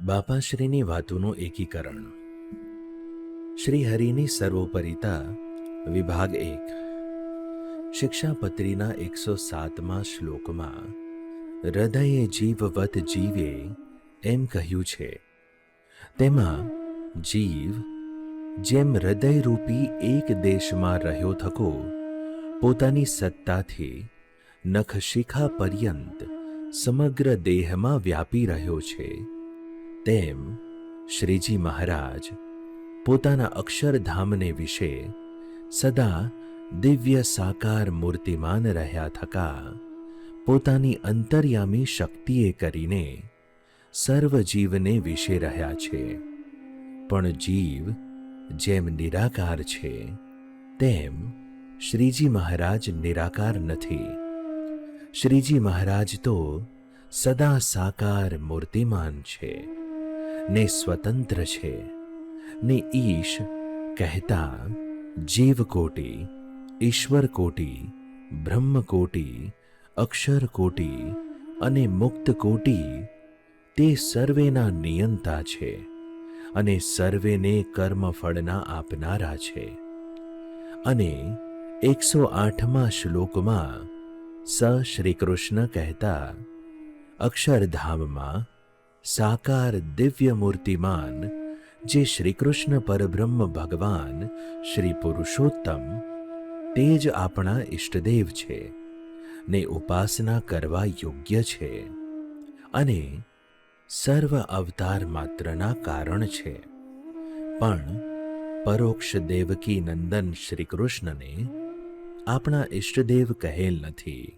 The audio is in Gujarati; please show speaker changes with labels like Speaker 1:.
Speaker 1: બાપાશ્રીની વાતોનું એકીકરણ. શ્રી હરિની સર્વોપરિતા વિભાગ 1. શિક્ષાપત્રીના 107મા શ્લોકમાં હૃદયે જીવવત જીવે એમ કહ્યું છે. તેમાં જીવ જેમ હૃદયરૂપી એક દેશમાં રહ્યો થકો પોતાની સત્તાથી નખશિખા પર્યંત સમગ્ર દેહમાં વ્યાપી રહ્યો છે, તેમ શ્રીજી મહારાજ પોતાના અક્ષરધામને વિશે સદા દિવ્ય સાકાર મૂર્તિમાન રહ્યા થકા પોતાની અંતર્યામી શક્તિએ કરીને સર્વ જીવને વિશે રહ્યા છે. પણ જીવ જેમ નિરાકાર છે તેમ શ્રીજી મહારાજ નિરાકાર નથી. શ્રીજી મહારાજ તો સદા સાકાર મૂર્તિમાન છે ને સ્વતંત્ર છે ને ઈશ કહેતા જીવકોટી, ઈશ્વરકોટી, બ્રહ્મકોટી, અક્ષરકોટી અને મુક્તકોટી તે સર્વેના નિયંતા છે અને સર્વેને કર્મફળના આપનારા છે. અને 108મા શ્લોકમાં શ્રી કૃષ્ણ કહેતા અક્ષરધામમાં સાકાર દિવ્ય મૂર્તિમાન જે શ્રી કૃષ્ણ પરબ્રહ્મ ભગવાન શ્રી પુરુષોત્તમ તે જ આપણા ઈષ્ટદેવ છે ને ઉપાસના કરવા યોગ્ય છે અને સર્વ અવતાર માત્રના કારણ છે. પણ પરોક્ષ દેવકી નંદન શ્રી કૃષ્ણને આપણા ઈષ્ટદેવ કહેલ નથી.